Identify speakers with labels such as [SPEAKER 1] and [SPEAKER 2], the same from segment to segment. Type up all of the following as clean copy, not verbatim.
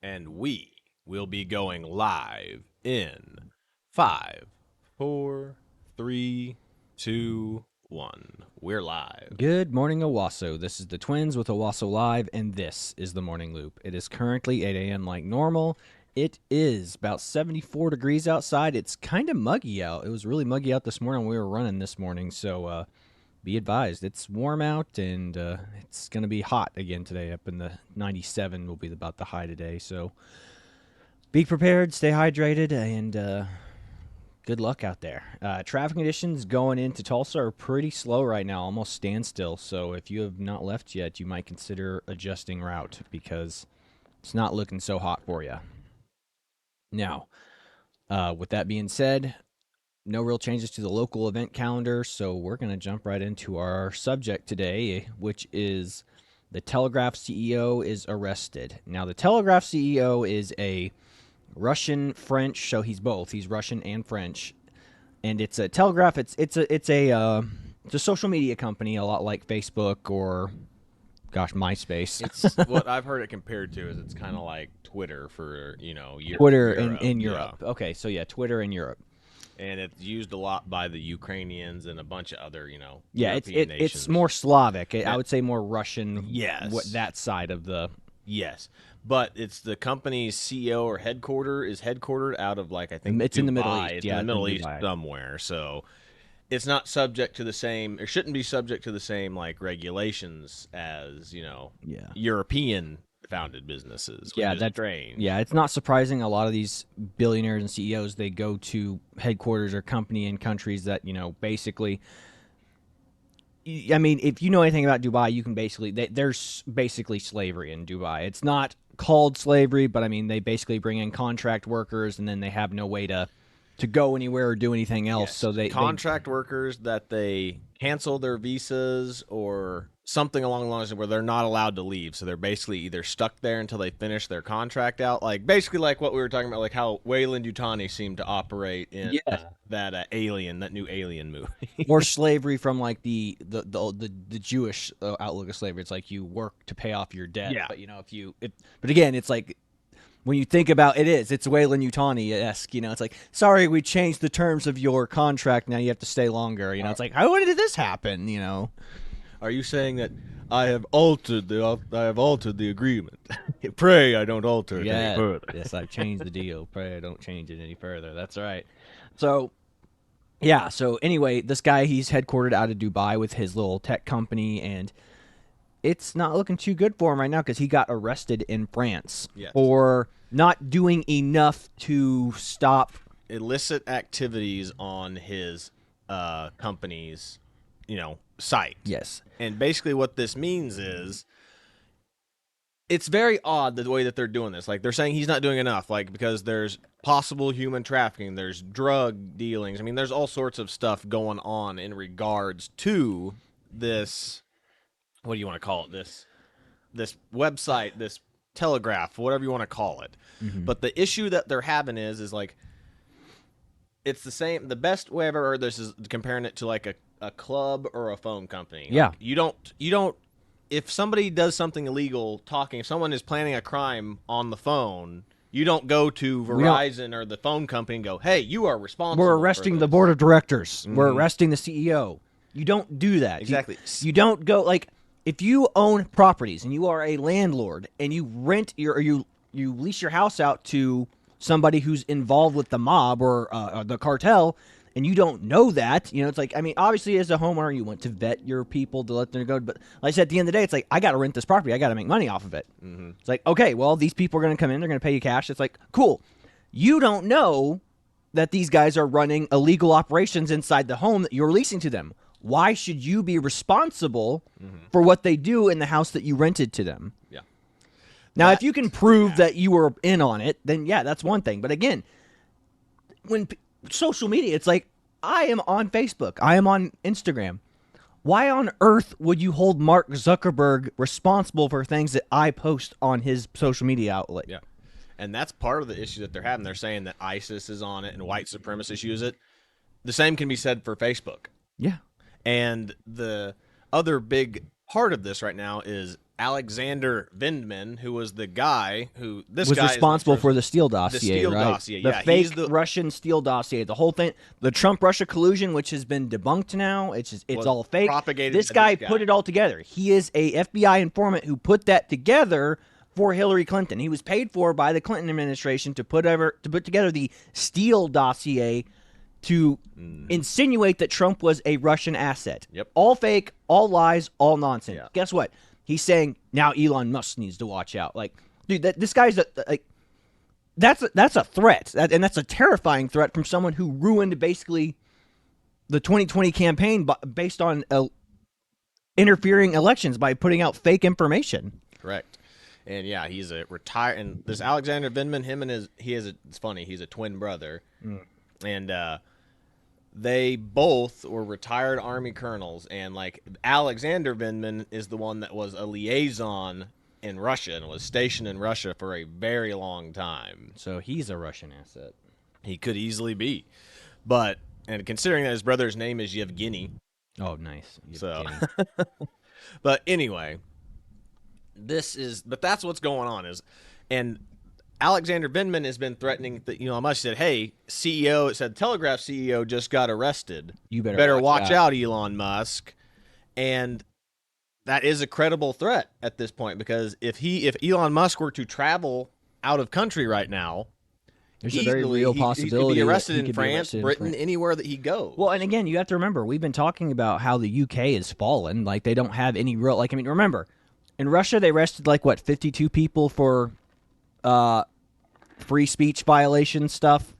[SPEAKER 1] and we will be going live in 5, 4, 3, 2, 1. We're live.
[SPEAKER 2] Good morning, Owasso. This is the Twins with Owasso Live, and this is the Morning Loop. It is currently 8 a.m. like normal. It is about 74 degrees outside. It's kind of muggy out. It was really muggy out this morning when we were running this morning, so be advised. It's warm out, and it's going to be hot again today. Up in the 97 will be about the high today, so be prepared, stay hydrated, and good luck out there. Traffic conditions going into Tulsa are pretty slow right now, almost standstill. So if you have not left yet, you might consider adjusting route because it's not looking so hot for you. Now, with that being said, no real changes to the local event calendar, so we're going to jump right into our subject today, which is the Telegraph CEO is arrested. Now, the Telegraph CEO is a Russian, French, so he's both. He's Russian and French, and it's a Telegraph. It's a social media company, a lot like Facebook or, MySpace.
[SPEAKER 1] It's what I've heard it compared to is it's kind of like Twitter for
[SPEAKER 2] Twitter
[SPEAKER 1] Europe.
[SPEAKER 2] in Europe. Yeah. Okay, so yeah, Twitter in Europe,
[SPEAKER 1] and it's used a lot by the Ukrainians and a bunch of other
[SPEAKER 2] European
[SPEAKER 1] nations.
[SPEAKER 2] It's more Slavic. I would say more Russian.
[SPEAKER 1] Yes,
[SPEAKER 2] that side of the.
[SPEAKER 1] Yes, but it's the company's CEO or is headquartered out of I think
[SPEAKER 2] it's
[SPEAKER 1] Dubai.
[SPEAKER 2] In the Middle East.
[SPEAKER 1] It's in the Middle East somewhere. So it's not subject to the same, or shouldn't be subject to the same regulations as European founded businesses. That's strange.
[SPEAKER 2] Yeah, it's not surprising. A lot of these billionaires and CEOs, they go to headquarters or company in countries that basically. I mean, if you know anything about Dubai, you can there's basically slavery in Dubai. It's not called slavery, but I mean, they basically bring in contract workers, and then they have no way to go anywhere or do anything else.
[SPEAKER 1] Yes.
[SPEAKER 2] So
[SPEAKER 1] contract workers that they cancel their visas or something along the lines where they're not allowed to leave. So they're basically either stuck there until they finish their contract out. Basically like what we were talking about, how Weyland-Yutani seemed to operate in that new Alien movie.
[SPEAKER 2] Or slavery from the Jewish outlook of slavery. It's like you work to pay off your debt.
[SPEAKER 1] Yeah.
[SPEAKER 2] But but again, it's like, when you think about it's Weyland-Yutani-esque, it's like, sorry, we changed the terms of your contract, now you have to stay longer. It's like, how did this happen,
[SPEAKER 1] Are you saying that I have altered the agreement? Pray I don't alter it any further.
[SPEAKER 2] Yes, I've changed the deal. Pray I don't change it any further. That's right. So, yeah, so anyway, this guy, he's headquartered out of Dubai with his little tech company, and it's not looking too good for him right now because he got arrested in France for not doing enough to stop
[SPEAKER 1] illicit activities on his company's, site.
[SPEAKER 2] Yes.
[SPEAKER 1] And basically what this means is it's very odd the way that they're doing this. They're saying he's not doing enough, because there's possible human trafficking, there's drug dealings. I mean, there's all sorts of stuff going on in regards to this. What do you want to call it? This website, this Telegraph, whatever you want to call it.
[SPEAKER 2] Mm-hmm.
[SPEAKER 1] But the issue that they're having is it's the same. The best way I've ever heard this is comparing it to a club or a phone company.
[SPEAKER 2] Yeah.
[SPEAKER 1] You don't. If somebody does something illegal, if someone is planning a crime on the phone, you don't go to Verizon or the phone company and go, "Hey, you are responsible."
[SPEAKER 2] We're arresting the board of directors. Mm-hmm. We're arresting the CEO. You don't do that.
[SPEAKER 1] Exactly.
[SPEAKER 2] You don't go if you own properties and you are a landlord and you rent you lease your house out to somebody who's involved with the mob or the cartel, and you don't know that, it's like, I mean, obviously as a homeowner, you want to vet your people to let them go. But like I said, at the end of the day, it's like, I got to rent this property. I got to make money off of it.
[SPEAKER 1] Mm-hmm.
[SPEAKER 2] It's like, okay, well, these people are going to come in. They're going to pay you cash. It's like, cool. You don't know that these guys are running illegal operations inside the home that you're leasing to them. Why should you be responsible for what they do in the house that you rented to them?
[SPEAKER 1] Yeah.
[SPEAKER 2] Now, if you can prove that you were in on it, then yeah, that's one thing. But again, when social media, it's like, I am on Facebook. I am on Instagram. Why on earth would you hold Mark Zuckerberg responsible for things that I post on his social media outlet?
[SPEAKER 1] Yeah. And that's part of the issue that they're having. They're saying that ISIS is on it and white supremacists use it. The same can be said for Facebook.
[SPEAKER 2] Yeah.
[SPEAKER 1] And the other big part of this right now is Alexander Vindman, who was the guy who
[SPEAKER 2] was responsible for the Steele dossier,
[SPEAKER 1] Steele
[SPEAKER 2] right?
[SPEAKER 1] dossier,
[SPEAKER 2] the
[SPEAKER 1] yeah,
[SPEAKER 2] fake
[SPEAKER 1] he's the-
[SPEAKER 2] Russian Steele dossier, the whole thing, the Trump-Russia collusion, which has been debunked now. It's
[SPEAKER 1] Was
[SPEAKER 2] all fake.
[SPEAKER 1] propagated
[SPEAKER 2] This
[SPEAKER 1] by
[SPEAKER 2] guy put it all together. He is a FBI informant who put that together for Hillary Clinton. He was paid for by the Clinton administration to put together the Steele dossier to insinuate that Trump was a Russian asset.
[SPEAKER 1] Yep.
[SPEAKER 2] All fake, all lies, all nonsense.
[SPEAKER 1] Yeah.
[SPEAKER 2] Guess what? He's saying now Elon Musk needs to watch out. Like, dude, this guy's that's a threat, and that's a terrifying threat from someone who ruined basically the 2020 campaign based on interfering elections by putting out fake information.
[SPEAKER 1] Correct. And yeah, he's a retired. And this Alexander Vindman, it's funny. He's a twin brother, and they both were retired Army colonels. And like Alexander Vindman is the one that was a liaison in Russia and was stationed in Russia for a very long time.
[SPEAKER 2] So he's a Russian asset.
[SPEAKER 1] He could easily be, and considering that his brother's name is Yevgeny,
[SPEAKER 2] oh nice.
[SPEAKER 1] but anyway. But that's what's going on and Alexander Vindman has been threatening that Elon Musk said, hey, Telegraph CEO just got arrested.
[SPEAKER 2] You better
[SPEAKER 1] watch out, Elon Musk. And that is a credible threat at this point, because if Elon Musk were to travel out of country right now,
[SPEAKER 2] there's a very real possibility
[SPEAKER 1] he could be arrested in France, Britain, anywhere that he goes.
[SPEAKER 2] Well, and again, you have to remember, we've been talking about how the UK has fallen. Like, they don't have any real, like, I mean, remember, in Russia, they arrested, 52 people for free speech violation stuff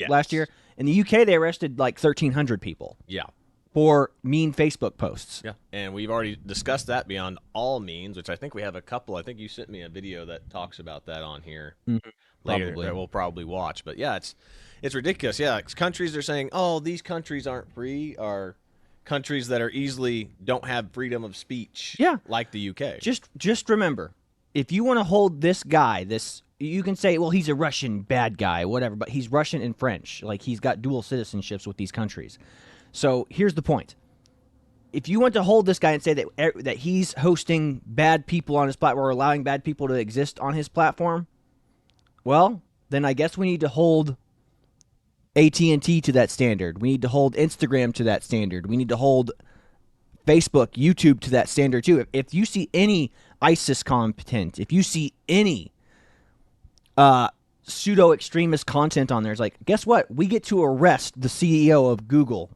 [SPEAKER 2] last year. In the UK, they arrested, 1,300 people.
[SPEAKER 1] Yeah.
[SPEAKER 2] For mean Facebook posts.
[SPEAKER 1] Yeah. And we've already discussed that beyond all means, which I think we have a couple. I think you sent me a video that talks about that on here later that we'll probably watch. But, yeah, it's ridiculous. Yeah, countries are saying, oh, these countries aren't free, are countries that are don't have freedom of speech, like the UK.
[SPEAKER 2] Just remember, if you want to hold this guy, you can say, well, he's a Russian bad guy, whatever, but he's Russian and French. Like, he's got dual citizenships with these countries. So here's the point. If you want to hold this guy and say that he's hosting bad people on his platform or allowing bad people to exist on his platform, well, then I guess we need to hold AT&T to that standard. We need to hold Instagram to that standard. We need to hold Facebook, YouTube to that standard too. If you see any ISIS content, if you see any pseudo-extremist content on there, it's like, guess what? We get to arrest the CEO of Google.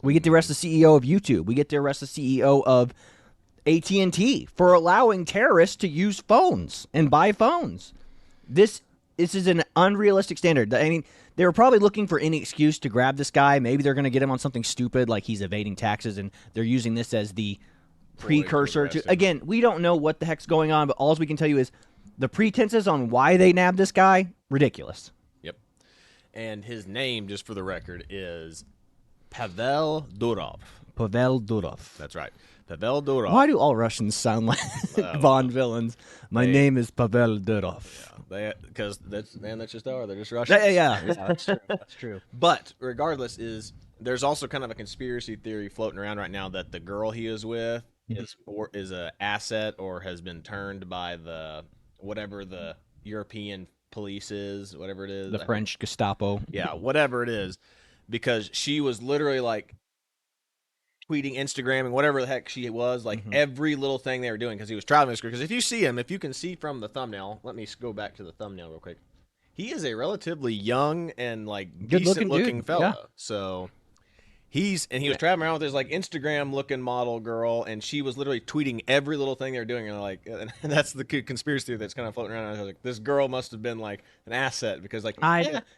[SPEAKER 2] We get to arrest the CEO of YouTube. We get to arrest the CEO of AT&T for allowing terrorists to use phones and buy phones. This is an unrealistic standard. I mean, they were probably looking for any excuse to grab this guy. Maybe they're going to get him on something stupid like he's evading taxes, and they're using this as the precursor to... Again, we don't know what the heck's going on, but all we can tell you is the pretenses on why they nabbed this guy, ridiculous.
[SPEAKER 1] Yep. And his name, just for the record, is Pavel Durov.
[SPEAKER 2] Pavel Durov.
[SPEAKER 1] That's right. Pavel Durov.
[SPEAKER 2] Why do all Russians sound like Bond villains? My name is Pavel Durov.
[SPEAKER 1] Yeah, because that's just how they're just Russians.
[SPEAKER 2] Yeah, that's true. That's true.
[SPEAKER 1] But regardless, there's also kind of a conspiracy theory floating around right now that the girl he is with is a asset or has been turned by whatever the European police is, whatever it is,
[SPEAKER 2] the French Gestapo.
[SPEAKER 1] Yeah, whatever it is, because she was literally tweeting, Instagramming, whatever the heck she was, every little thing they were doing, because he was traveling. Because if you see him, if you can see from the thumbnail, let me go back to the thumbnail real quick. He is a relatively young and decent-looking fella. Yeah. So he was traveling around with his Instagram-looking model girl, and she was literally tweeting every little thing they were doing. And that's the conspiracy theory that's kind of floating around. I was like, this girl must have been an asset because it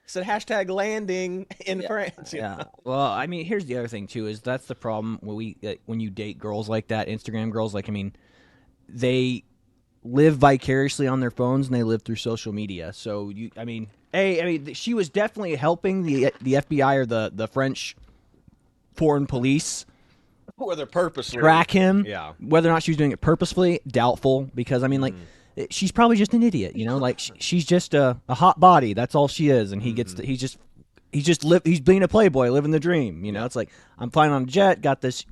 [SPEAKER 1] said hashtag landing in France.
[SPEAKER 2] Yeah. Well, I mean, here's the other thing too: is that's the problem when you date girls like that, Instagram girls. They live vicariously on their phones and they live through social media. So she was definitely helping the FBI or the French foreign police,
[SPEAKER 1] whether purposely
[SPEAKER 2] track him.
[SPEAKER 1] Yeah.
[SPEAKER 2] Whether or not she was doing it purposefully, doubtful. Because she's probably just an idiot. She's just a hot body. That's all she is. And he's being a playboy, living the dream. It's like, I'm flying on a jet, got this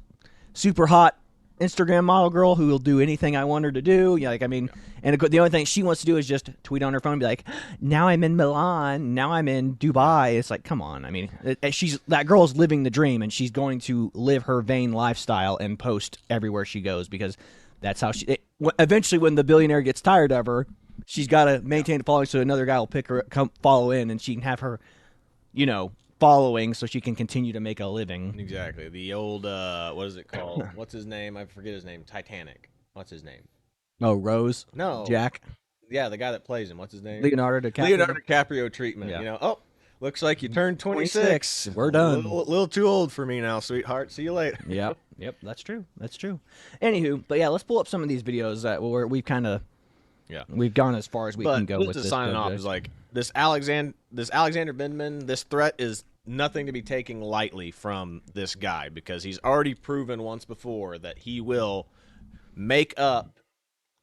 [SPEAKER 2] super hot Instagram model girl who will do anything I want her to do. Yeah, like, I mean, and the only thing she wants to do is just tweet on her phone and be like, now I'm in Milan, now I'm in Dubai. It's like, come on. I mean, that girl's living the dream, and she's going to live her vain lifestyle and post everywhere she goes because that's how eventually when the billionaire gets tired of her, she's got to maintain the following so another guy will pick her, come follow in, and she can have her, following so she can continue to make a living.
[SPEAKER 1] Exactly. The old, what is it called? What's his name? I forget his name. Titanic. What's his name?
[SPEAKER 2] Oh, Rose?
[SPEAKER 1] No.
[SPEAKER 2] Jack?
[SPEAKER 1] Yeah, the guy that plays him. What's his name?
[SPEAKER 2] Leonardo DiCaprio.
[SPEAKER 1] Leonardo DiCaprio treatment.
[SPEAKER 2] Yeah.
[SPEAKER 1] Looks like you turned 26.
[SPEAKER 2] We're done.
[SPEAKER 1] A little too old for me now, sweetheart. See you later.
[SPEAKER 2] Yep, that's true. Anywho, but yeah, let's pull up some of these videos that we've kind of we've gone as far as we can go with this.
[SPEAKER 1] Signing off is like this Alexander Vindman. This threat is nothing to be taken lightly from this guy because he's already proven once before that he will make up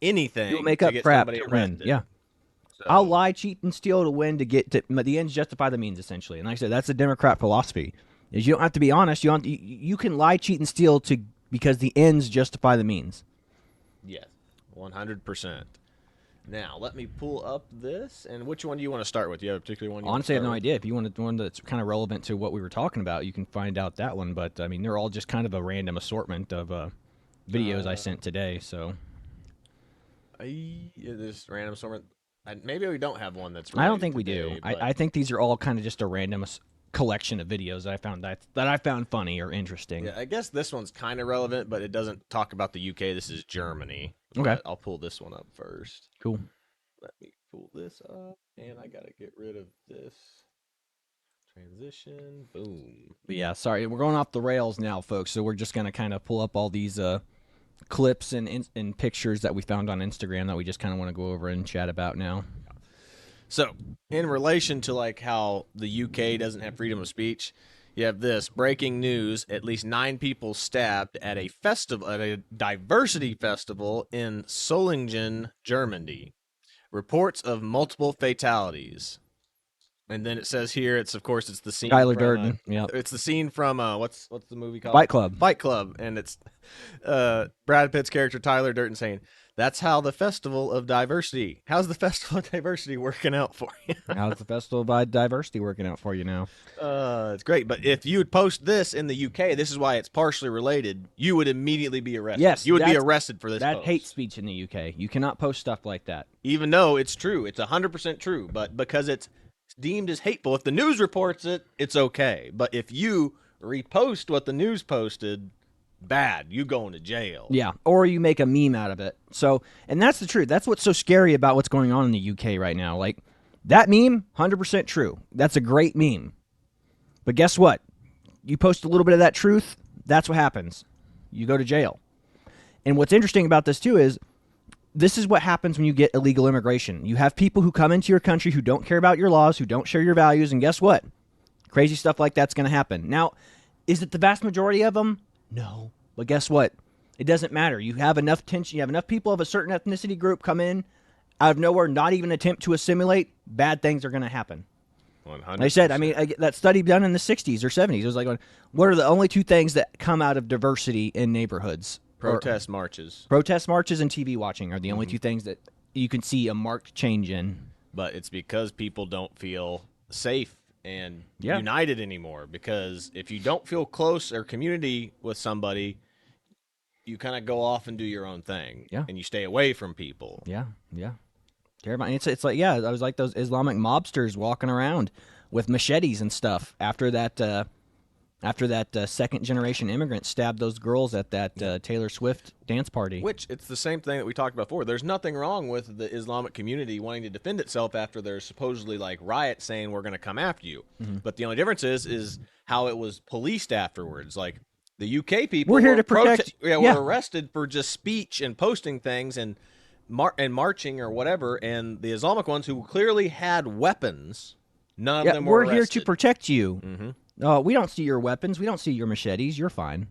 [SPEAKER 1] anything.
[SPEAKER 2] He'll make up crap to win. Yeah.
[SPEAKER 1] So,
[SPEAKER 2] I'll lie, cheat, and steal to win to get to the ends justify the means, essentially. And like I said, that's the Democrat philosophy. Is you don't have to be honest. You can lie, cheat, and steal because the ends justify the means.
[SPEAKER 1] Yes, 100%. Now let me pull up this. And which one do you want to start with? Do you have a particular one?
[SPEAKER 2] Honestly, I have no idea. If you want one that's kind of relevant to what we were talking about, you can find out that one. But I mean, they're all just kind of a random assortment of videos I sent today. So
[SPEAKER 1] this random assortment. Maybe we don't have one that's.
[SPEAKER 2] I don't think we
[SPEAKER 1] today,
[SPEAKER 2] do. I think these are all kind of just a random collection of videos that I found funny or interesting.
[SPEAKER 1] Yeah, I guess this one's kind of relevant, but it doesn't talk about the UK. This is Germany.
[SPEAKER 2] Okay,
[SPEAKER 1] but I'll pull this one up first.
[SPEAKER 2] Cool.
[SPEAKER 1] Let me pull this up, and I gotta get rid of this transition. Boom.
[SPEAKER 2] But yeah, sorry, we're going off the rails now, folks. So we're just gonna kind of pull up all these clips and pictures that we found on Instagram that we just kind of want to go over and chat about now.
[SPEAKER 1] So, in relation to like how the UK doesn't have freedom of speech, you have this breaking news: at least 9 people stabbed at a festival, at a diversity festival in Solingen, Germany. Reports of multiple fatalities. And then it says here, it's the scene.
[SPEAKER 2] Tyler Durden. Yeah,
[SPEAKER 1] it's the scene from what's the movie called?
[SPEAKER 2] Fight Club.
[SPEAKER 1] Fight Club, and it's Brad Pitt's character Tyler Durden saying, "That's how the Festival of Diversity. How's the Festival of Diversity working out for you?"
[SPEAKER 2] How's the Festival of Diversity working out for you now?
[SPEAKER 1] It's great, but if you would post this in the UK, this is why it's partially related. You would immediately be arrested.
[SPEAKER 2] Yes,
[SPEAKER 1] you would be arrested for this.
[SPEAKER 2] That's
[SPEAKER 1] post.
[SPEAKER 2] hate speech in the UK. You cannot post stuff like that,
[SPEAKER 1] even though it's true. It's 100% true, but because it's deemed as hateful. If the news reports it, it's okay. But if you repost what the news posted, bad. You going to jail.
[SPEAKER 2] Yeah, or you make a meme out of it. So, and that's the truth. That's what's so scary about what's going on in the UK right now. Like, that meme, 100% true. That's a great meme. But guess what? You post a little bit of that truth, that's what happens. You go to jail. And what's interesting about this, too, is this is what happens when you get illegal immigration. You have people who come into your country who don't care about your laws, who don't share your values, and guess what? Crazy stuff like that's going to happen. Now, is it the vast majority of them? No. But guess what? It doesn't matter. You have enough tension. You have enough people of a certain ethnicity group come in out of nowhere, not even attempt to assimilate, bad things are going to happen.
[SPEAKER 1] 100%.
[SPEAKER 2] Like I said, I mean, that study done in the 60s or 70s, it was like, what are the only 2 things that come out of diversity in neighborhoods?
[SPEAKER 1] Protest marches.
[SPEAKER 2] Protest marches and TV watching are the only 2 things that you can see a marked change in.
[SPEAKER 1] But it's because people don't feel safe and united anymore. Because if you don't feel close or community with somebody, you kind of go off and do your own thing.
[SPEAKER 2] Yeah.
[SPEAKER 1] And you stay away from people.
[SPEAKER 2] Yeah. Terrible. It's like, I was like those Islamic mobsters walking around with machetes and stuff after that second generation immigrant stabbed those girls at that Taylor Swift dance party.
[SPEAKER 1] Which it's the same thing that we talked about before. There's nothing wrong with the Islamic community wanting to defend itself after there's supposedly like riots saying we're going to come after you. Mm-hmm. But the only difference is how it was policed afterwards. Like the UK people,
[SPEAKER 2] we're here to protect.
[SPEAKER 1] Were arrested for just speech and posting things and marching or whatever. And the Islamic ones who clearly had weapons, none of them were arrested.
[SPEAKER 2] We're here to protect you.
[SPEAKER 1] Mm-hmm.
[SPEAKER 2] We don't see your weapons. We don't see your machetes. You're fine.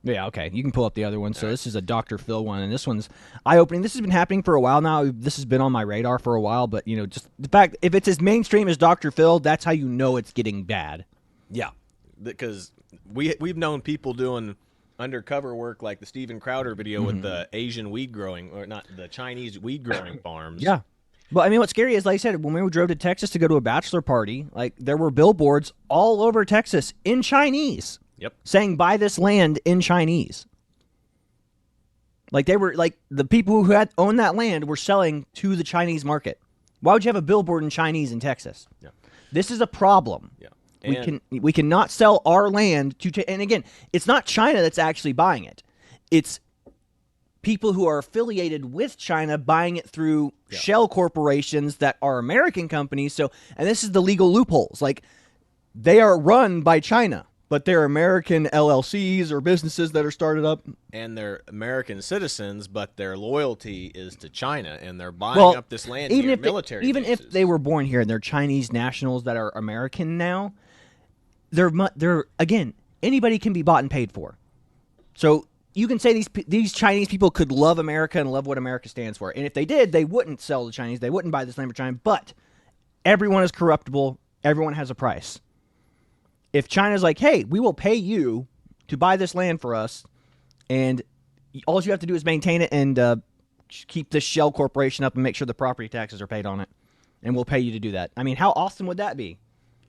[SPEAKER 2] Yeah, okay. You can pull up the other one. So this is a Dr. Phil one, and this one's eye-opening. This has been happening for a while now. This has been on my radar for a while, but, just the fact, if it's as mainstream as Dr. Phil, that's how you know it's getting bad.
[SPEAKER 1] Yeah, because we've known people doing undercover work like the Steven Crowder video with the Asian weed growing, or not, the Chinese weed growing farms.
[SPEAKER 2] Yeah. But I mean, what's scary is, like I said, when we drove to Texas to go to a bachelor party, like there were billboards all over Texas in Chinese.
[SPEAKER 1] Yep.
[SPEAKER 2] Saying buy this land in Chinese. Like they were like the people who had owned that land were selling to the Chinese market. Why would you have a billboard in Chinese in Texas?
[SPEAKER 1] Yeah.
[SPEAKER 2] This is a problem.
[SPEAKER 1] Yeah.
[SPEAKER 2] We cannot sell our land to and again, it's not China that's actually buying it. It's people who are affiliated with China buying it through shell corporations that are American companies. So, and this is the legal loopholes. Like they are run by China, but they're American LLCs or businesses that are started up.
[SPEAKER 1] And they're American citizens, but their loyalty is to China, and they're buying up this land
[SPEAKER 2] even
[SPEAKER 1] near
[SPEAKER 2] if
[SPEAKER 1] military
[SPEAKER 2] even
[SPEAKER 1] bases.
[SPEAKER 2] if they were born here and they're Chinese nationals that are American now, they're again, anybody can be bought and paid for. So you can say these Chinese people could love America and love what America stands for. And if they did, they wouldn't sell to Chinese. They wouldn't buy this land for China. But everyone is corruptible. Everyone has a price. If China's like, hey, we will pay you to buy this land for us, and all you have to do is maintain it and keep this shell corporation up and make sure the property taxes are paid on it, and we'll pay you to do that. I mean, how awesome would that be?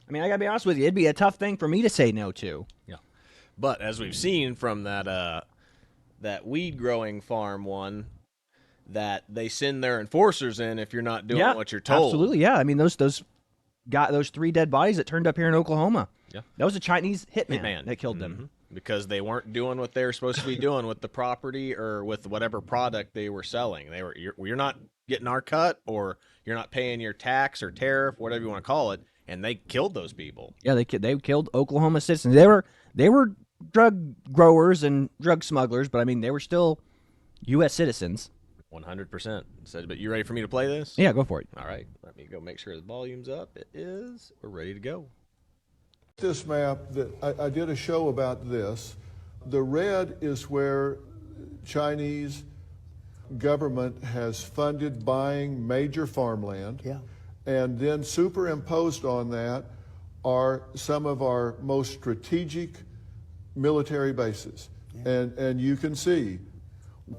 [SPEAKER 2] I mean, I got to be honest with you. It'd be a tough thing for me to say no to.
[SPEAKER 1] Yeah. But as we've seen from that weed growing farm one, that they send their enforcers in if you're not doing what you're told.
[SPEAKER 2] Absolutely, yeah. I mean, those 3 dead bodies that turned up here in Oklahoma.
[SPEAKER 1] Yeah.
[SPEAKER 2] That was a Chinese hitman that killed them.
[SPEAKER 1] Because they weren't doing what they were supposed to be doing with the property or with whatever product they were selling. You're not getting our cut, or you're not paying your tax or tariff, whatever you want to call it, and they killed those people.
[SPEAKER 2] Yeah, they killed Oklahoma citizens. They were drug growers and drug smugglers, but I mean, they were still U.S. citizens.
[SPEAKER 1] 100%. But you ready for me to play this?
[SPEAKER 2] Yeah, go for it.
[SPEAKER 1] All right. Let me go make sure the volume's up. It is. We're ready to go.
[SPEAKER 3] This map, that I did a show about this. The red is where Chinese government has funded buying major farmland.
[SPEAKER 4] Yeah.
[SPEAKER 3] And then superimposed on that are some of our most strategic military bases. Yeah. And you can see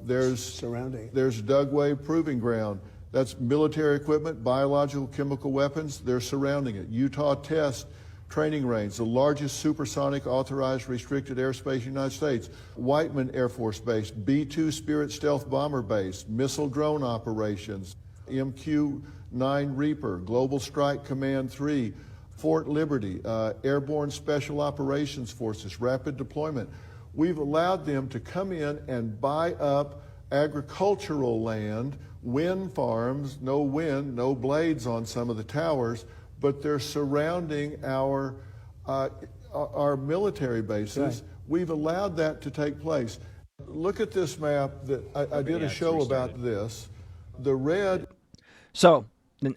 [SPEAKER 3] there's Dugway Proving Ground. That's military equipment, biological, chemical weapons. They're surrounding it. Utah Test Training Range, the largest supersonic authorized restricted airspace in the United States. Whiteman Air Force Base, B-2 Spirit Stealth Bomber Base, missile drone operations, MQ-9 Reaper, Global Strike Command 3, Fort Liberty, Airborne Special Operations Forces, Rapid Deployment. We've allowed them to come in and buy up agricultural land, wind farms, no wind, no blades on some of the towers, but they're surrounding our military bases. Right. We've allowed that to take place. Look at this map that I did a show about this. The red.
[SPEAKER 2] So,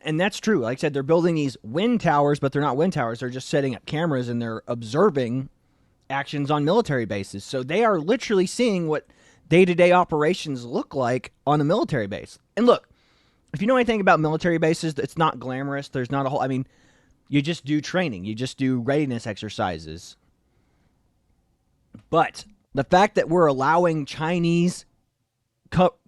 [SPEAKER 2] and that's true. Like I said, they're building these wind towers, but they're not wind towers. They're just setting up cameras and they're observing actions on military bases. So they are literally seeing what day-to-day operations look like on a military base. And look, if you know anything about military bases, it's not glamorous. There's not a whole, I mean, you just do training. You just do readiness exercises. But the fact that we're allowing Chinese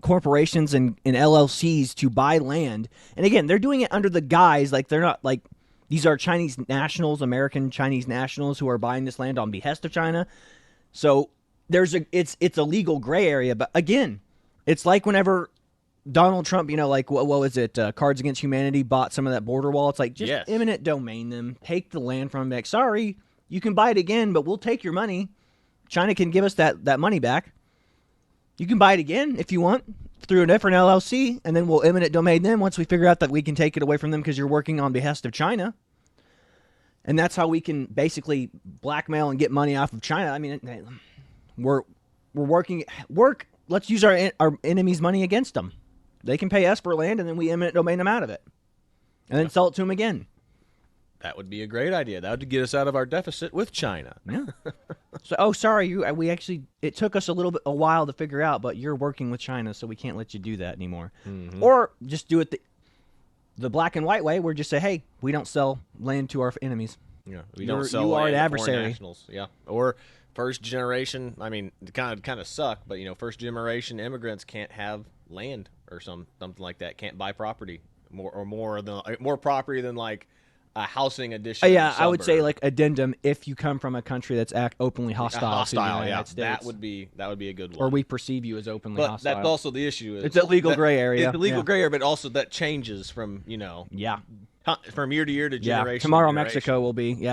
[SPEAKER 2] corporations and LLCs to buy land, and again, they're doing it under the guise, like they're not like, these are Chinese nationals, American Chinese nationals who are buying this land on behest of China. So it's a legal gray area. But again, it's like whenever Donald Trump, like what was it? Cards Against Humanity bought some of that border wall. It's like just eminent domain them, take the land from them. Like, sorry, you can buy it again, but we'll take your money. China can give us that money back. You can buy it again if you want through a different LLC, and then we'll eminent domain them once we figure out that we can take it away from them because you're working on behest of China. And that's how we can basically blackmail and get money off of China. I mean, we're working. Let's use our enemies' money against them. They can pay us for land, and then we eminent domain them out of it, and then sell it to them again.
[SPEAKER 1] That would be a great idea. That would get us out of our deficit with China.
[SPEAKER 2] Yeah. So, sorry, it took us a while to figure out, but you're working with China, so we can't let you do that anymore. Mm-hmm. Or just do it the black and white way, where just say, hey, we don't sell land to our enemies.
[SPEAKER 1] Yeah, we don't sell land
[SPEAKER 2] an adversary.
[SPEAKER 1] nationals. Yeah, or first generation. I mean, it kind of suck, but first generation immigrants can't have land or something like that. Can't buy property more property than like a housing addition.
[SPEAKER 2] Yeah, I would say like addendum if you come from a country that's openly hostile to the United States.
[SPEAKER 1] That would be a good one.
[SPEAKER 2] Or we perceive you as openly
[SPEAKER 1] but
[SPEAKER 2] hostile.
[SPEAKER 1] That's also the issue.
[SPEAKER 2] It's a legal gray area.
[SPEAKER 1] It's a legal gray area, but also that changes from from year to year to generation.
[SPEAKER 2] Yeah. Tomorrow
[SPEAKER 1] to generation.
[SPEAKER 2] Mexico will be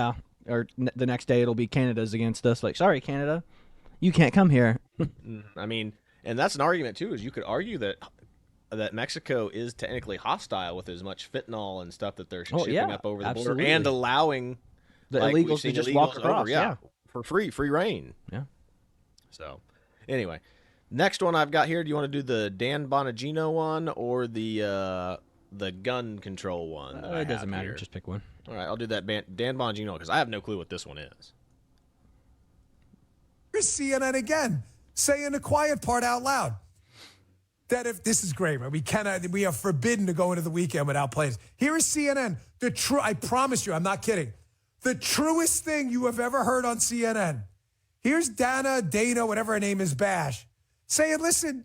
[SPEAKER 2] or the next day it'll be Canada's against us. Like, sorry, Canada, you can't come here.
[SPEAKER 1] I mean, and that's an argument too. Is you could argue that Mexico is technically hostile with as much fentanyl and stuff that they're shipping up over the border and allowing
[SPEAKER 2] the illegals to just walk across.
[SPEAKER 1] For free reign.
[SPEAKER 2] Yeah.
[SPEAKER 1] So, anyway, next one I've got here. Do you want to do the Dan Bonagino one or the gun control one?
[SPEAKER 2] It doesn't matter. Just pick one.
[SPEAKER 1] All right, I'll do that Dan Bonagino because I have no clue what this one is.
[SPEAKER 4] Here's CNN again saying the quiet part out loud. That if this is great, right? We are forbidden to go into the weekend without players. Here is CNN. I promise you, I'm not kidding. The truest thing you have ever heard on CNN. Here's Dana, whatever her name is, Bash, saying, listen,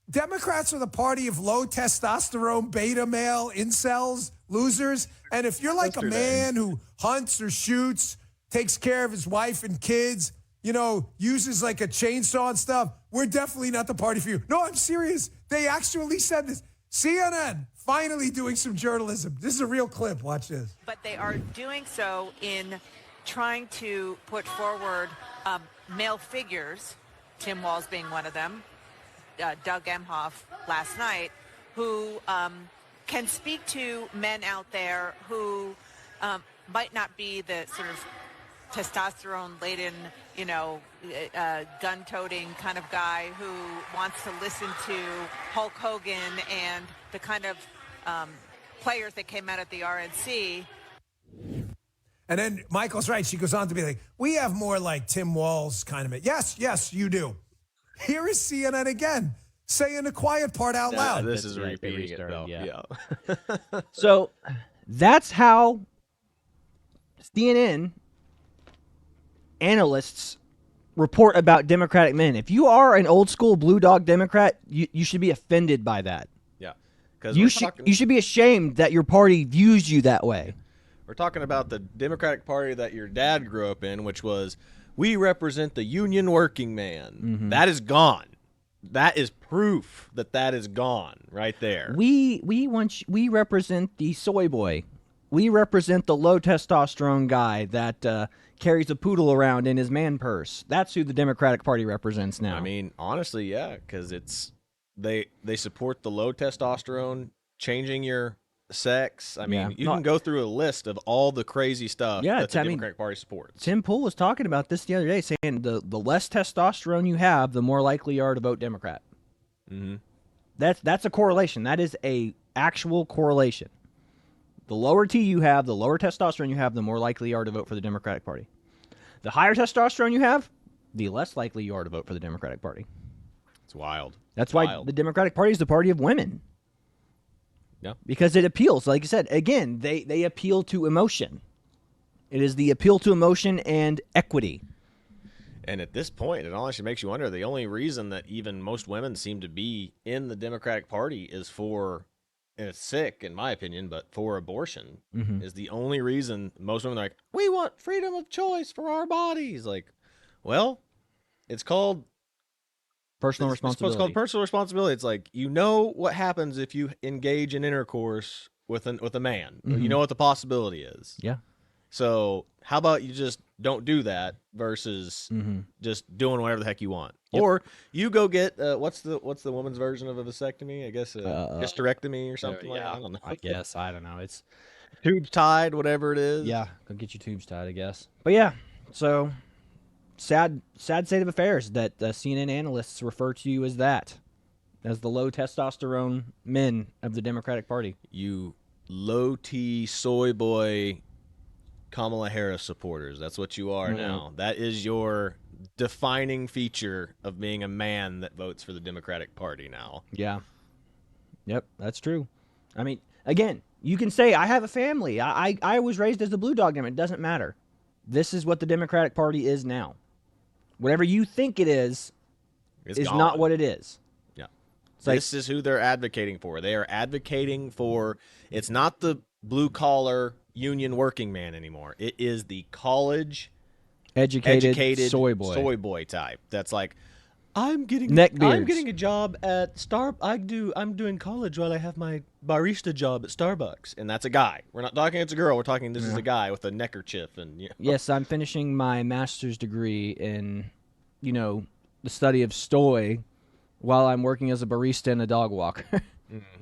[SPEAKER 4] Democrats are the party of low testosterone, beta male, incels, losers. And if you're like a man who hunts or shoots, takes care of his wife and kids, uses like a chainsaw and stuff, we're definitely not the party for you. No, I'm serious. They actually said this. CNN finally doing some journalism. This is a real clip. Watch this.
[SPEAKER 5] But they are doing so in trying to put forward male figures, Tim Walz being one of them, Doug Emhoff last night, who can speak to men out there who might not be the sort of testosterone-laden, gun-toting kind of guy who wants to listen to Hulk Hogan and the kind of players that came out at the RNC.
[SPEAKER 4] And then Michael's right. She goes on to be like, we have more like Tim Walz kind of. Yes, you do. Here is CNN again saying the quiet part out loud.
[SPEAKER 1] This is repeating it, though.
[SPEAKER 2] Yeah. So that's how CNN analysts report about Democratic men. If you are an old school blue dog Democrat, you should be offended by that.
[SPEAKER 1] Yeah, because
[SPEAKER 2] you should be ashamed that your party views you that way.
[SPEAKER 1] We're talking about the Democratic Party that your dad grew up in, which was we represent the union working man.
[SPEAKER 2] Mm-hmm.
[SPEAKER 1] That is gone. That is proof that is gone right there.
[SPEAKER 2] We represent the soy boy. We represent the low testosterone guy that carries a poodle around in his man purse. That's who the Democratic Party represents now.
[SPEAKER 1] I mean, honestly, yeah, because they support the low testosterone, changing your sex. I mean, you can go through a list of all the crazy stuff that the Democratic Party supports.
[SPEAKER 2] Tim Pool was talking about this the other day, saying the less testosterone you have, the more likely you are to vote Democrat.
[SPEAKER 1] Mm-hmm.
[SPEAKER 2] That's a correlation. That is a actual correlation. The lower T you have, the lower testosterone you have, the more likely you are to vote for the Democratic Party. The higher testosterone you have, the less likely you are to vote for the Democratic Party.
[SPEAKER 1] It's wild.
[SPEAKER 2] That's why the Democratic Party is the party of women.
[SPEAKER 1] Yeah.
[SPEAKER 2] Because it appeals, like you said, again, they appeal to emotion. It is the appeal to emotion and equity.
[SPEAKER 1] And at this point, it honestly makes you wonder, the only reason that even most women seem to be in the Democratic Party is for, and it's sick in my opinion, but for abortion is the only reason most women are like, we want freedom of choice for our bodies. Like, well, it's called
[SPEAKER 2] personal responsibility.
[SPEAKER 1] It's called personal responsibility. It's like, what happens if you engage in intercourse with a man. You know what the possibility is.
[SPEAKER 2] Yeah.
[SPEAKER 1] So how about you just don't do that versus just doing whatever the heck you want. Yep. Or you go get what's the woman's version of a vasectomy? I guess hysterectomy or something like that. I don't know.
[SPEAKER 2] I guess. I don't know. It's
[SPEAKER 1] tubes tied, whatever it is.
[SPEAKER 2] Yeah, go get your tubes tied, I guess. But yeah, so sad state of affairs that CNN analysts refer to you as the low testosterone men of the Democratic Party.
[SPEAKER 1] You low T soy boy Kamala Harris supporters. That's what you are now. That is your defining feature of being a man that votes for the Democratic Party now.
[SPEAKER 2] Yeah. Yep, that's true. I mean, again, you can say, I have a family. I was raised as a blue dog. It doesn't matter. This is what the Democratic Party is now. Whatever you think it is
[SPEAKER 1] gone.
[SPEAKER 2] not what it is.
[SPEAKER 1] Yeah.
[SPEAKER 2] Like,
[SPEAKER 1] This is who they're advocating for. They are advocating for, it's not the blue-collar union working man anymore. It is the college
[SPEAKER 2] educated soy boy
[SPEAKER 1] type. That's like, I'm getting a job at I'm doing college while I have my barista job at Starbucks, and that's a guy. We're not talking it's a girl. We're talking this is a guy with a neckerchief and
[SPEAKER 2] Yes, I'm finishing my master's degree in, the study of stoy while I'm working as a barista and a dog walker.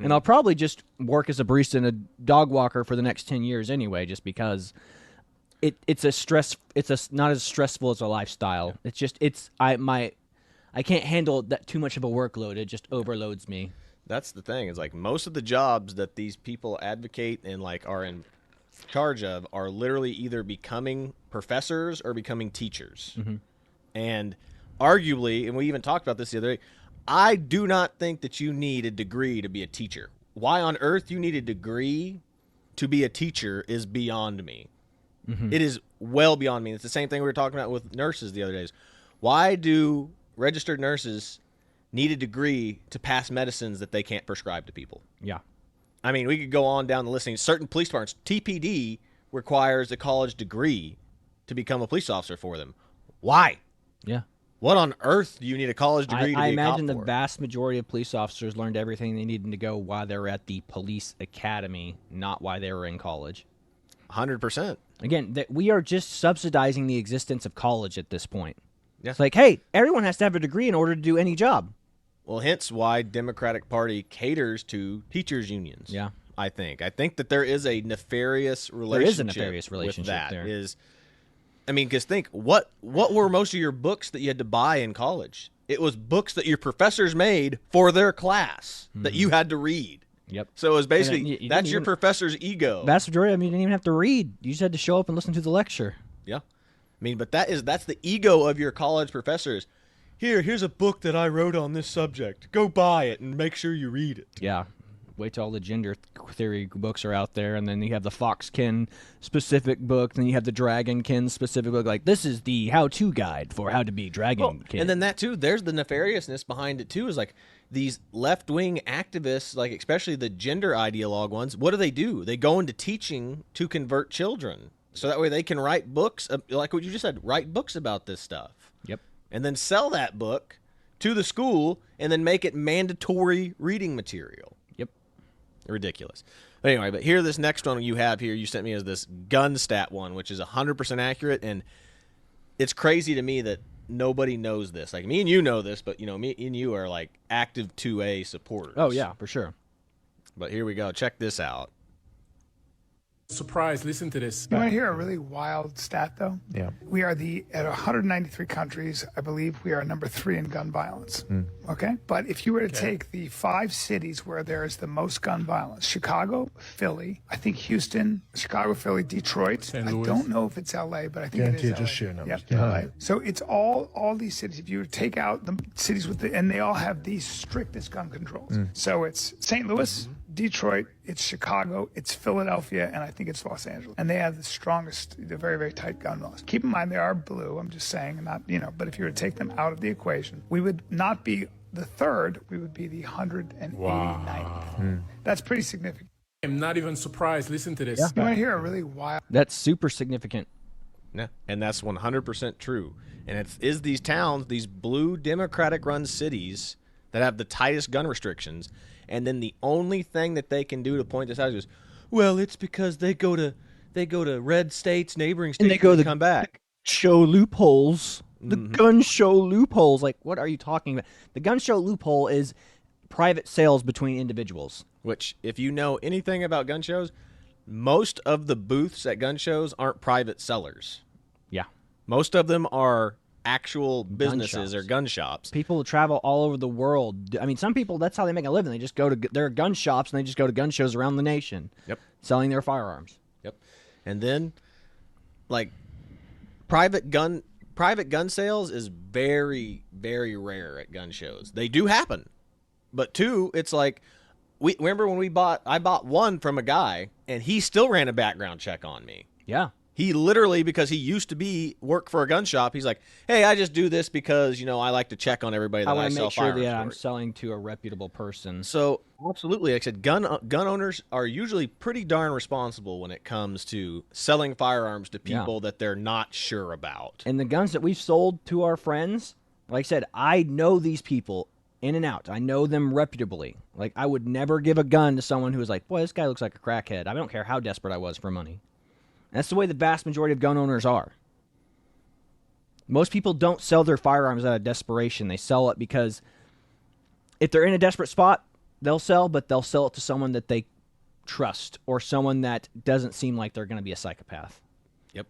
[SPEAKER 2] And I'll probably just work as a barista and a dog walker for the next 10 years anyway, just because it's not as stressful as a lifestyle. I can't handle that too much of a workload. It just overloads me.
[SPEAKER 1] That's the thing. Is like most of the jobs that these people advocate and like are in charge of are literally either becoming professors or becoming teachers. And arguably, and we even talked about this the other day, I do not think that you need a degree to be a teacher. Why on earth you need a degree to be a teacher is beyond me. It is well beyond me. It's the same thing we were talking about with nurses the other days. Why do registered nurses need a degree to pass medicines that they can't prescribe to people?
[SPEAKER 2] Yeah.
[SPEAKER 1] I mean, we could go on down the listing. Certain police departments, TPD requires a college degree to become a police officer for them. Why?
[SPEAKER 2] Yeah.
[SPEAKER 1] What on earth do you need a college degree to be
[SPEAKER 2] I
[SPEAKER 1] a cop
[SPEAKER 2] imagine the
[SPEAKER 1] for?
[SPEAKER 2] vast majority of police officers learned everything they needed to go while they were at the police academy, not while they were in college.
[SPEAKER 1] 100%.
[SPEAKER 2] Again, we are just subsidizing the existence of college at this point.
[SPEAKER 1] Yeah.
[SPEAKER 2] It's like, hey, everyone has to have a degree in order to do any job.
[SPEAKER 1] Well, hence why Democratic Party caters to teachers unions.
[SPEAKER 2] Yeah.
[SPEAKER 1] I think that there is a nefarious relationship. With that.
[SPEAKER 2] there.
[SPEAKER 1] I mean, because think, what were most of your books that you had to buy in college? It was books that your professors made for their class that you had to read.
[SPEAKER 2] Yep.
[SPEAKER 1] So it was basically,
[SPEAKER 2] you
[SPEAKER 1] that's
[SPEAKER 2] didn't
[SPEAKER 1] your
[SPEAKER 2] even-
[SPEAKER 1] professor's ego.
[SPEAKER 2] Vast majority of them, you didn't even have to read. You just had to show up and listen to the lecture.
[SPEAKER 1] Yeah. I mean, but that's the ego of your college professors. Here's a book that I wrote on this subject. Go buy it and make sure you read it.
[SPEAKER 2] Yeah. Wait till all the gender theory books are out there, and then you have the Foxkin specific book, then you have the Dragonkin specific book. Like, this is the how-to guide for how to be Dragonkin.
[SPEAKER 1] And then that too, there's the nefariousness behind it too. Is like these left-wing activists, like especially the gender ideologue ones. What do? They go into teaching to convert children, so that way they can write books, like what you just said, write books about this stuff.
[SPEAKER 2] Yep.
[SPEAKER 1] And then sell that book to the school, and then make it mandatory reading material.
[SPEAKER 2] Yep.
[SPEAKER 1] Ridiculous. But anyway, but here, this next one you have here, you sent me as this gun stat one, which is 100% accurate, and it's crazy to me that nobody knows this. Like, me and you know this, but, me and you are, like, active 2A supporters.
[SPEAKER 2] Oh, yeah, for sure.
[SPEAKER 1] But here we go. Check this out.
[SPEAKER 6] Surprise, listen to this.
[SPEAKER 7] You want to hear a really wild stat, though?
[SPEAKER 6] Yeah.
[SPEAKER 7] We are at 193 countries, I believe we are number 3 in gun violence. Okay? But if you were to take the 5 cities where there is the most gun violence, Chicago, Philly, I think Houston, Chicago, Philly, Detroit.
[SPEAKER 6] St.
[SPEAKER 7] I
[SPEAKER 6] Louis.
[SPEAKER 7] don't know if it's LA, but I think it is LA.
[SPEAKER 6] Just sheer numbers.
[SPEAKER 7] Yep. Right. So it's all these cities. If you were to take out the cities and they all have the strictest gun controls. So it's St. Louis, Detroit, it's Chicago, it's Philadelphia, and I think it's Los Angeles. And they have the strongest, the very, very tight gun laws. Keep in mind, they are blue, I'm just saying, not, but if you were to take them out of the equation, we would not be the third, we would be the 189th. That's pretty significant.
[SPEAKER 6] I'm not even surprised. Listen to this.
[SPEAKER 7] You want to hear a really wild...
[SPEAKER 2] That's super significant.
[SPEAKER 1] Yeah. And that's 100% true. And it is these towns, these blue Democratic-run cities that have the tightest gun restrictions. And then the only thing that they can do to point this out is, well, it's because they go to red states, neighboring states,
[SPEAKER 2] And they go
[SPEAKER 1] to
[SPEAKER 2] to
[SPEAKER 1] come back.
[SPEAKER 2] Show loopholes. The gun show loopholes. Like, what are you talking about? The gun show loophole is private sales between individuals.
[SPEAKER 1] Which, if you know anything about gun shows, most of the booths at gun shows aren't private sellers.
[SPEAKER 2] Yeah.
[SPEAKER 1] Most of them are actual businesses or
[SPEAKER 2] shops.
[SPEAKER 1] gun shops.
[SPEAKER 2] People travel all over the world. I mean, some people, that's how they make a living. They just go to their gun shops and they just go to gun shows around the nation.
[SPEAKER 1] Yep.
[SPEAKER 2] Selling their firearms.
[SPEAKER 1] Yep. And then, like, private gun sales is very, very rare at gun shows. They do happen. But two, it's like, remember when I bought one from a guy and he still ran a background check on me.
[SPEAKER 2] Yeah.
[SPEAKER 1] He literally, because he used to work for a gun shop, he's like, hey, I just do this because, I like to check on everybody that
[SPEAKER 2] I
[SPEAKER 1] I,
[SPEAKER 2] want to
[SPEAKER 1] sell
[SPEAKER 2] make sure
[SPEAKER 1] firearms
[SPEAKER 2] that
[SPEAKER 1] for.
[SPEAKER 2] I'm selling to a reputable person.
[SPEAKER 1] So, absolutely, like I said, gun owners are usually pretty darn responsible when it comes to selling firearms to people that they're not sure about.
[SPEAKER 2] And the guns that we've sold to our friends, like I said, I know these people in and out. I know them reputably. Like, I would never give a gun to someone who was like, boy, this guy looks like a crackhead. I don't care how desperate I was for money. That's the way the vast majority of gun owners are. Most people don't sell their firearms out of desperation. They sell it because if they're in a desperate spot, they'll sell, but they'll sell it to someone that they trust or someone that doesn't seem like they're going to be a psychopath.
[SPEAKER 1] Yep.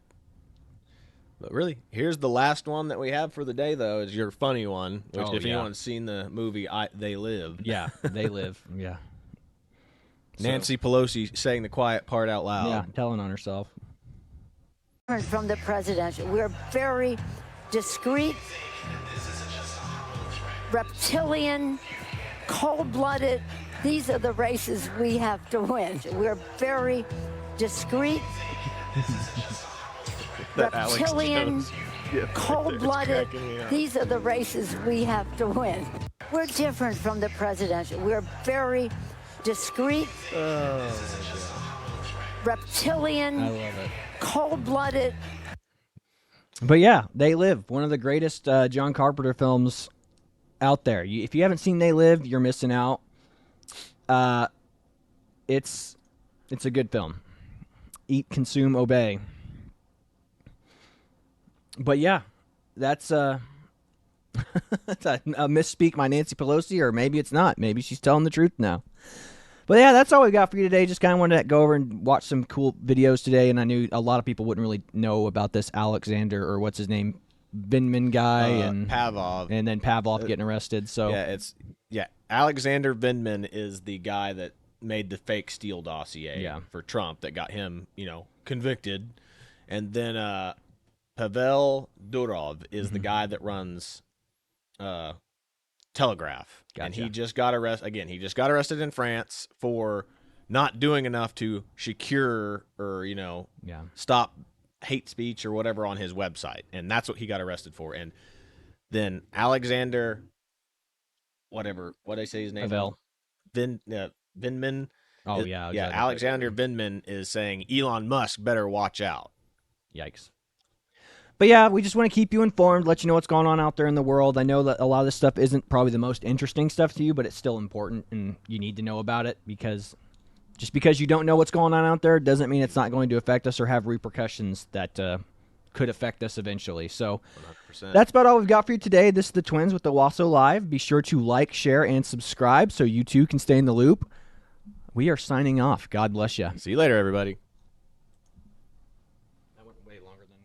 [SPEAKER 1] But really, here's the last one that we have for the day, though, is your funny one, which if anyone's seen the movie They Live.
[SPEAKER 2] Yeah, They Live. Yeah.
[SPEAKER 1] Nancy Pelosi saying the quiet part out loud.
[SPEAKER 2] Yeah, telling on herself.
[SPEAKER 8] From the president, we're very discreet, reptilian, cold-blooded. These are the races we have to win. We're very discreet, reptilian, cold-blooded. These are the races we have to win. We're different from the president. We're very discreet, reptilian,
[SPEAKER 2] I love it.
[SPEAKER 8] cold-blooded.
[SPEAKER 2] But yeah, They Live, one of the greatest John Carpenter films out there. If you haven't seen They Live, you're missing out. It's a good film. Eat, consume, obey. But yeah, that's a misspeak by Nancy Pelosi, or maybe it's not. Maybe she's telling the truth now. But yeah, that's all we got for you today. Just kind of wanted to go over and watch some cool videos today, and I knew a lot of people wouldn't really know about this Alexander, or what's his name, Vindman guy, and
[SPEAKER 1] Pavlov.
[SPEAKER 2] and then Pavlov getting arrested. So
[SPEAKER 1] Alexander Vindman is the guy that made the fake Steele dossier for Trump that got him, convicted. And then Pavel Durov is the guy that runs Telegraph.
[SPEAKER 2] Gotcha.
[SPEAKER 1] And he just got arrested. Again, he just got arrested in France for not doing enough to secure or, stop hate speech or whatever on his website. And that's what he got arrested for. And then Alexander, what did I say his name?
[SPEAKER 2] Pavel.
[SPEAKER 1] Vindman.
[SPEAKER 2] Oh, yeah.
[SPEAKER 1] Alexander Vindman is saying Elon Musk better watch out.
[SPEAKER 2] Yikes. But yeah, we just want to keep you informed, let you know what's going on out there in the world. I know that a lot of this stuff isn't probably the most interesting stuff to you, but it's still important, and you need to know about it, because just because you don't know what's going on out there doesn't mean it's not going to affect us or have repercussions that could affect us eventually. So
[SPEAKER 1] 100%.
[SPEAKER 2] That's about all we've got for you today. This is the Twins with Owasso Live. Be sure to like, share, and subscribe so you too can stay in the loop. We are signing off. God bless you.
[SPEAKER 1] See you later, everybody.
[SPEAKER 2] That went way longer than